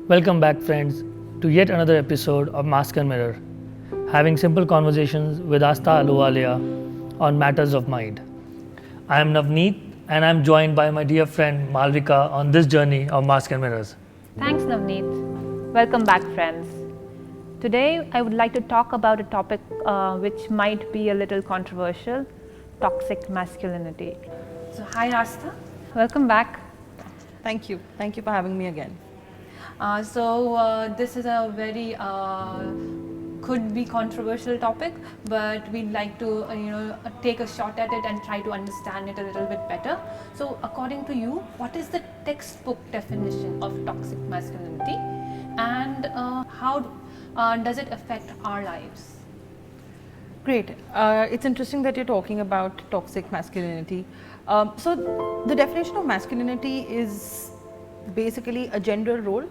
Welcome back, friends, to yet another episode of Mask and Mirror, having simple conversations with Asta Aluwalia on matters of mind. I am Navneet and I am joined by my dear friend Malvika on this journey of Mask and Mirrors. Thanks, Navneet. Welcome back, friends. Today, I would like to talk about a topic which might be a little controversial: toxic masculinity. So, hi, Asta. Welcome back. Thank you. Thank you for having me again. This is a very could be controversial topic, but we'd like to take a shot at it and try to understand it a little bit better. So, according to you, what is the textbook definition of toxic masculinity, and how does it affect our lives? Great. It's interesting that you're talking about toxic masculinity. So, the definition of masculinity is basically a gender role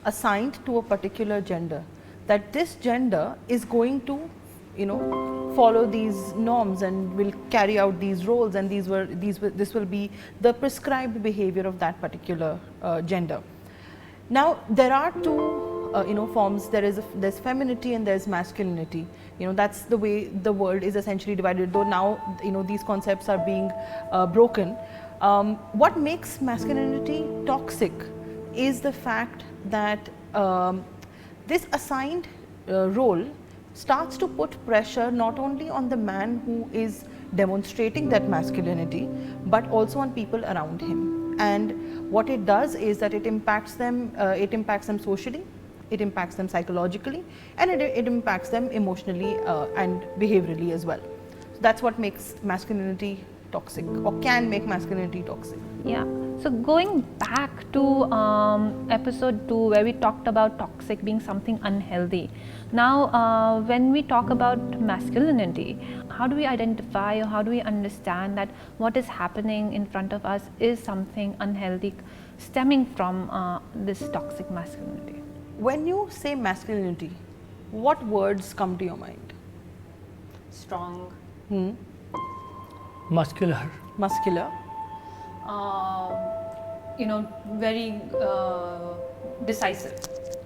assigned to a particular gender, that this gender is going to follow these norms and will carry out these roles, and this will be the prescribed behavior of that particular gender. Now there are two forms. There's femininity and there's masculinity. That's the way the world is essentially divided, though now these concepts are being broken. What makes masculinity toxic is the fact that this assigned role starts to put pressure not only on the man who is demonstrating that masculinity, but also on people around him. And what it does is that it impacts them socially, it impacts them psychologically, and it impacts them emotionally and behaviorally as well. So that's what makes masculinity toxic, or can make masculinity toxic. Yeah. So going back to episode 2, where we talked about toxic being something unhealthy. Now, when we talk about masculinity, how do we identify, or how do we understand that what is happening in front of us is something unhealthy stemming from this toxic masculinity? When you say masculinity, what words come to your mind? Strong. Muscular. Muscular. Very decisive.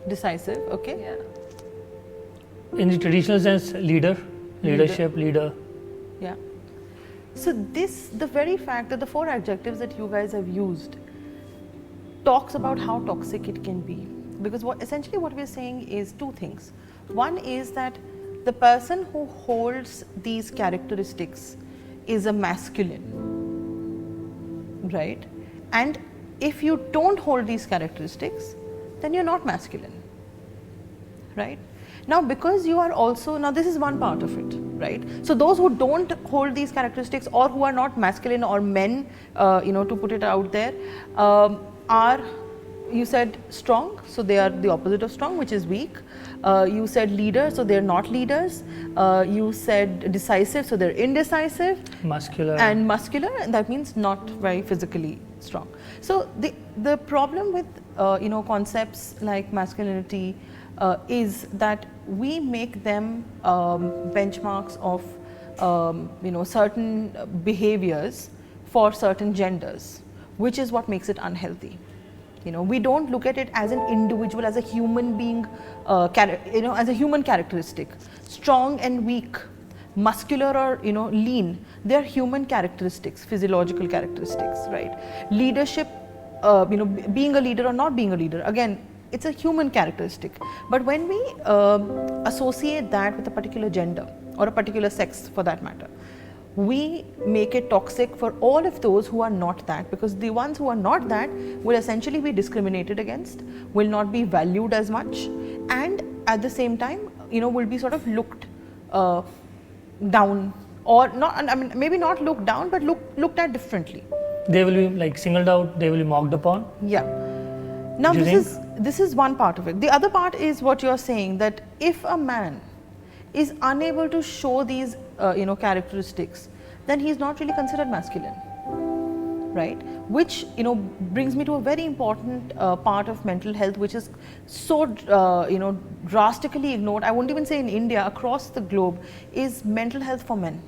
Decisive, okay. Yeah. In the traditional sense, leadership, leader. Yeah. So the very fact that the 4 adjectives that you guys have used talks about how toxic it can be. Because essentially what we're saying is 2 things. One is that the person who holds these characteristics is a masculine, right? And if you don't hold these characteristics, then you're not masculine, right? Now, because you are also, now this is one part of it, right? So those who don't hold these characteristics, or who are not masculine or men, to put it out there, are, you said strong, so they are the opposite of strong, which is weak. You said leader, so they're not leaders. You said decisive, so they're indecisive. Muscular. And muscular, and that means not very physically strong. So the problem with concepts like masculinity is that we make them benchmarks of certain behaviors for certain genders, which is what makes it unhealthy. We don't look at it as an individual, as a human being, as a human characteristic. Strong and weak, muscular or lean, they are human characteristics, physiological characteristics, right? Leadership, being a leader or not being a leader, again, it's a human characteristic. But when we associate that with a particular gender or a particular sex, for that matter, we make it toxic for all of those who are not that, because the ones who are not that will essentially be discriminated against, will not be valued as much, and at the same time will be sort of looked down, or not, I mean maybe not looked down, but looked at differently. They will be like singled out, they will be mocked upon. Yeah. Now this is one part of it. The other part is what you're saying, that if a man is unable to show these characteristics, then he is not really considered masculine, right? Which brings me to a very important part of mental health, which is so drastically ignored. I won't even say in India, across the globe, is mental health for men.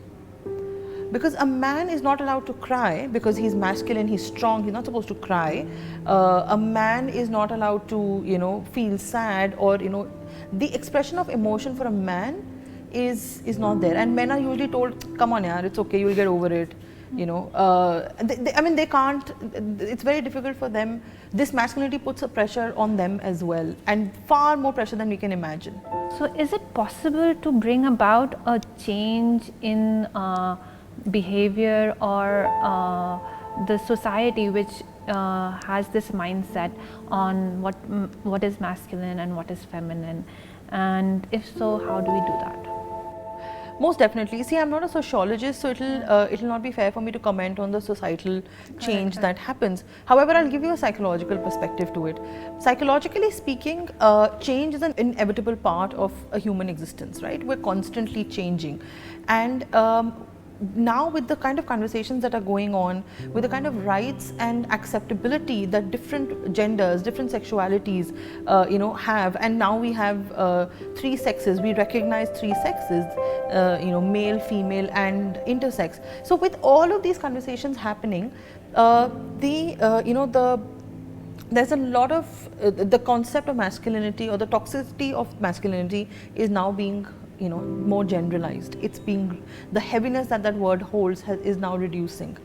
because a man is not allowed to cry because he's masculine, he's strong, he's not supposed to cry. A man is not allowed to, feel sad, or, the expression of emotion for a man is not there. And men are usually told, come on, yaar, it's okay, you'll get over it. They can't, it's very difficult for them. This masculinity puts a pressure on them as well, and far more pressure than we can imagine. So is it possible to bring about a change in behavior or the society which has this mindset on what is masculine and what is feminine, and if so, how do we do that? Most definitely. See, I'm not a sociologist, so it'll not be fair for me to comment on the societal change that happens. However, I'll give you a psychological perspective to it. Psychologically speaking, change is an inevitable part of a human existence, right? We're constantly changing, and now with the kind of conversations that are going on, with the kind of rights and acceptability that different genders, different sexualities have, and now we have 3 sexes, we recognize 3 sexes, male, female and intersex. So with all of these conversations happening, there's a lot of the concept of masculinity, or the toxicity of masculinity, is now being more generalized. It's being, the heaviness that word holds is now reducing.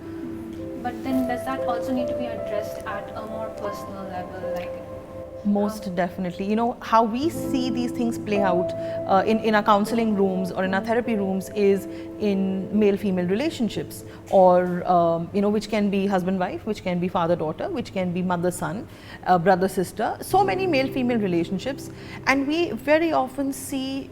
But then does that also need to be addressed at a more personal level, like? Most definitely. How we see these things play out in our counseling rooms or in our therapy rooms is in male-female relationships, or which can be husband-wife, which can be father-daughter, which can be mother-son, brother-sister. So many male-female relationships, and we very often see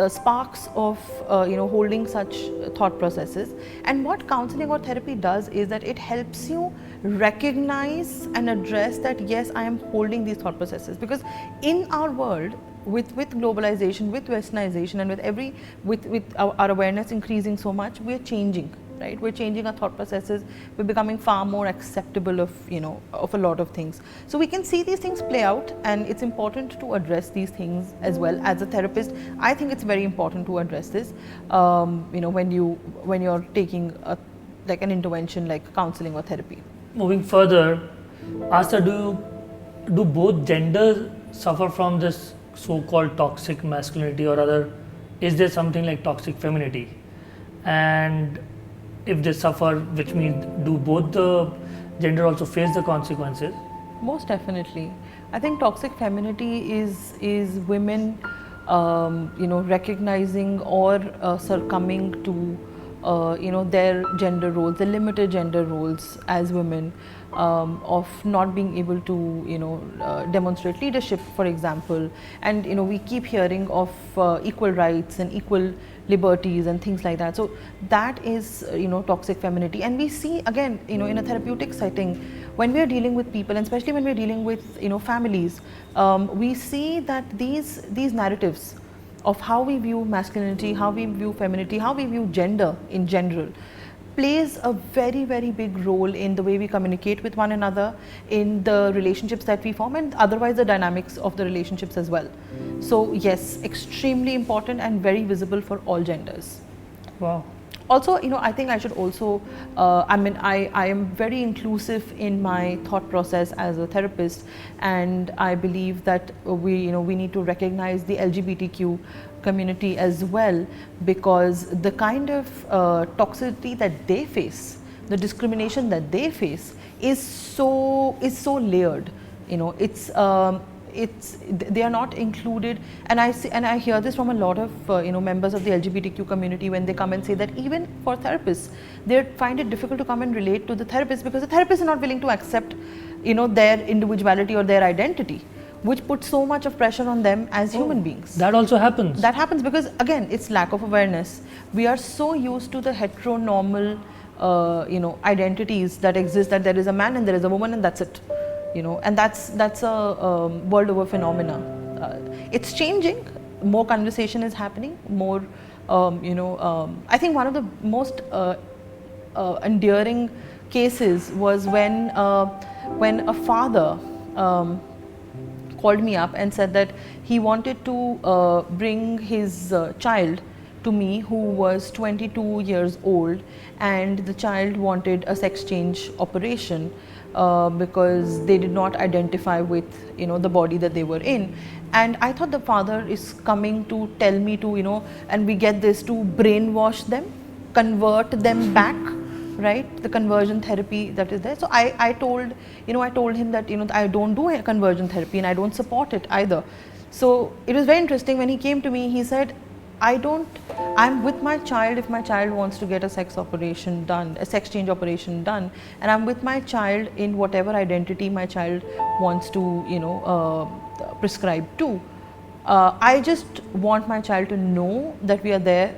sparks of holding such thought processes. And what counseling or therapy does is that it helps you recognize and address that, yes, I am holding these thought processes, because in our world, with globalization, with westernization, and with our awareness increasing so much, we are changing, right? We're changing our thought processes. We're becoming far more acceptable of a lot of things. So we can see these things play out, and it's important to address these things as well. As a therapist, I think it's very important to address this. When you're taking an intervention like counseling or therapy. Moving further, Asta, do both genders suffer from this so-called toxic masculinity, or rather, is there something like toxic femininity? And if they suffer, which means do both the gender also face the consequences? Most definitely. I think toxic femininity is women recognizing or succumbing to their gender roles, the limited gender roles as women, of not being able to demonstrate leadership, for example. And we keep hearing of equal rights and equal liberties and things like that. So that is toxic femininity. And we see again in a therapeutic setting, when we are dealing with people, and especially when we are dealing with families, we see that these narratives of how we view masculinity, how we view femininity, how we view gender in general, plays a very, very big role in the way we communicate with one another, in the relationships that we form, and otherwise the dynamics of the relationships as well. So yes, extremely important and very visible for all genders. Wow. Also, I think I should also, I am very inclusive in my thought process as a therapist, and I believe that we need to recognize the LGBTQ community as well, because the kind of toxicity that they face, the discrimination that they face, is so layered. They are not included, and I hear this from a lot of members of the LGBTQ community when they come and say that even for therapists, they find it difficult to come and relate to the therapist, because the therapist is not willing to accept their individuality or their identity, which puts so much of pressure on them as human beings. That also happens. That happens because again, it's lack of awareness. We are so used to the heteronormal identities that exist, that there is a man and there is a woman and that's it. And that's a world over phenomena. It's changing. More conversation is happening. More, I think one of the most endearing cases was when a father called me up and said that he wanted to bring his child to me who was 22 years old, and the child wanted a sex change operation because they did not identify with the body that they were in. And I thought the father is coming to tell me to and we get this to brainwash them, convert them back, right? The conversion therapy that is there. So I told him that I don't do a conversion therapy and I don't support it either. So it was very interesting when he came to me. He said, I'm with my child if my child wants to get a sex operation done, a sex change operation done, and I'm with my child in whatever identity my child wants to prescribe to. I just want my child to know that we are there,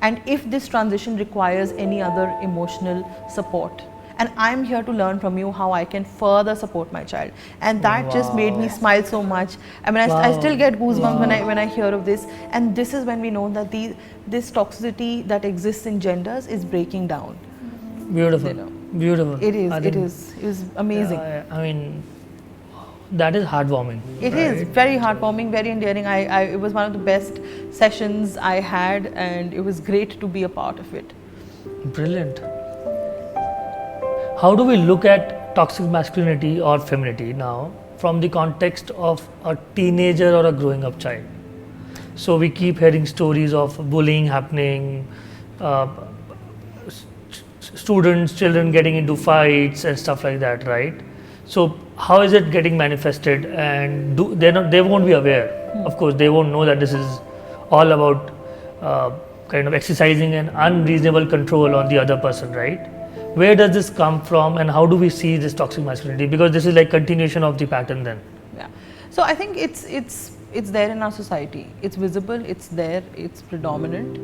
and if this transition requires any other emotional support, and I'm here to learn from you how I can further support my child. And that just made me smile so much. I mean, I still get goosebumps when I hear of this. And this is when we know that this toxicity that exists in genders is breaking down. Beautiful. Beautiful. It is amazing. I mean, that is heartwarming. It is very heartwarming, very endearing. It was one of the best sessions I had, and it was great to be a part of it. Brilliant. How do we look at toxic masculinity or femininity now from the context of a teenager or a growing up child? So we keep hearing stories of bullying happening, children getting into fights and stuff like that, right? So how is it getting manifested? And they won't be aware. Of course, they won't know that this is all about kind of exercising an unreasonable control on the other person, right? Where does this come from, and how do we see this toxic masculinity? Because this is like continuation of the pattern then. Yeah. So I think it's there in our society. It's visible, it's there, it's predominant.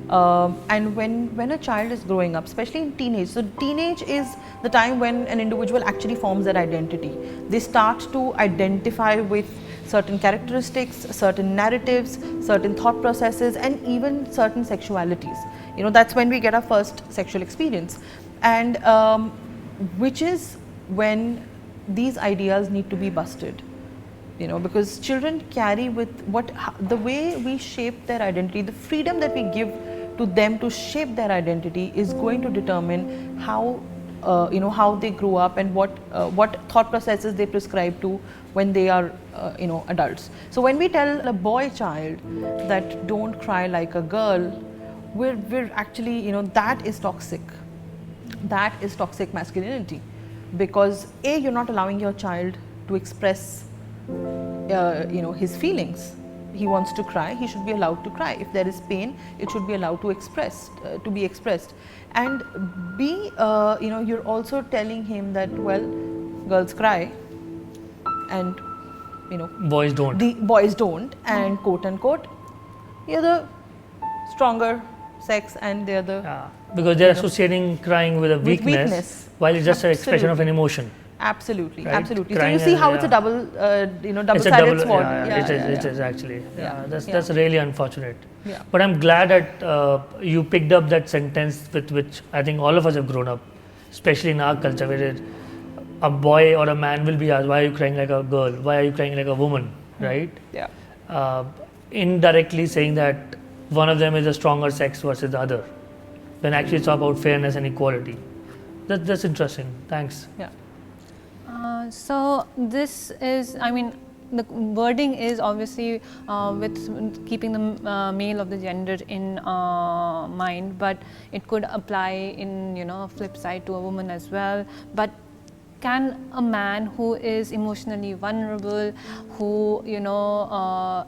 And when a child is growing up, especially in teenage, so teenage is the time when an individual actually forms their identity. They start to identify with certain characteristics, certain narratives, certain thought processes, and even certain sexualities. That's when we get our first sexual experience. And which is when these ideas need to be busted, because children carry with the way we shape their identity, the freedom that we give to them to shape their identity is going to determine how they grow up and what thought processes they prescribe to when they are adults. So when we tell a boy child that don't cry like a girl, we're actually that is toxic. That is toxic masculinity, because you're not allowing your child to express his feelings. He wants to cry, he should be allowed to cry. If there is pain, it should be allowed to be expressed. And you're also telling him that, well, girls cry and boys don't. The boys don't, and quote unquote, you're the stronger sex and they're the because they're associating crying with a weakness, while it's just an expression of an emotion. Absolutely, right? absolutely. Crying so you see how it's a double-sided sword. It is actually. That's really unfortunate. Yeah. But I'm glad that you picked up that sentence with which I think all of us have grown up, especially in our culture, where a boy or a man will be asked, "Why are you crying like a girl? Why are you crying like a woman?" Right? Yeah. Indirectly saying that one of them is a stronger sex versus the other, when actually it's about fairness and equality. That's interesting. Thanks. Yeah. So this is, I mean, the wording is obviously with keeping the male of the gender in mind, but it could apply in flip side to a woman as well. But can a man who is emotionally vulnerable, who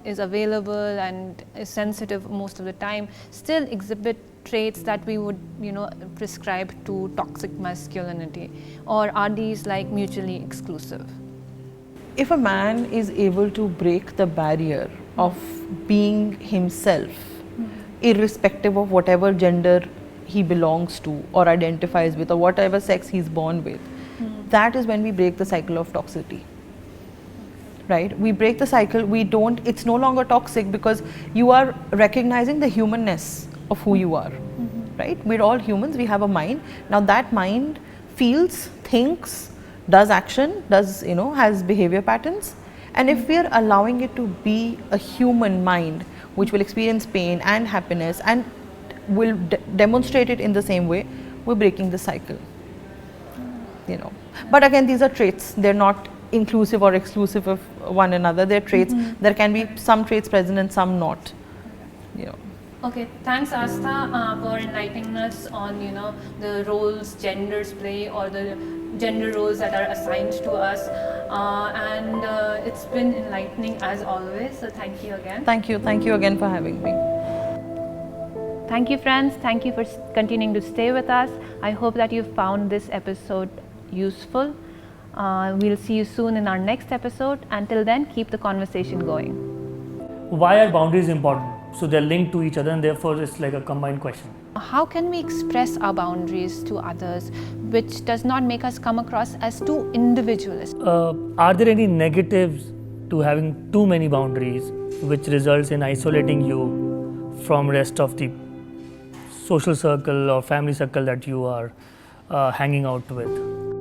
is available and is sensitive most of the time, still exhibit traits that we would prescribe to toxic masculinity, or are these like mutually exclusive? If a man is able to break the barrier of being himself, irrespective of whatever gender he belongs to or identifies with, or whatever sex he's born with, that is when we break the cycle of toxicity. Right? We break the cycle. It's no longer toxic because you are recognizing the humanness of who you are. Right? We're all humans. We have a mind. Now that mind feels, thinks, does action, has behavior patterns. And if we are allowing it to be a human mind which will experience pain and happiness and will demonstrate it in the same way, we're breaking the cycle. You know, but again, these are traits. They're not inclusive or exclusive of one another. They're traits. There can be some traits present and some not. You know. Okay, thanks Astha for enlightening us on the roles genders play or the gender roles that are assigned to us, and it's been enlightening as always. So thank you again. Thank you again for having me. Thank you, friends. Thank you for continuing to stay with us. I hope that you found this episode useful. We'll see you soon in our next episode. Until then, keep the conversation going. Why are boundaries important? So they're linked to each other, and therefore it's like a combined question. How can we express our boundaries to others, which does not make us come across as too individualist? Are there any negatives to having too many boundaries, which results in isolating you from rest of the social circle or family circle that you are hanging out with?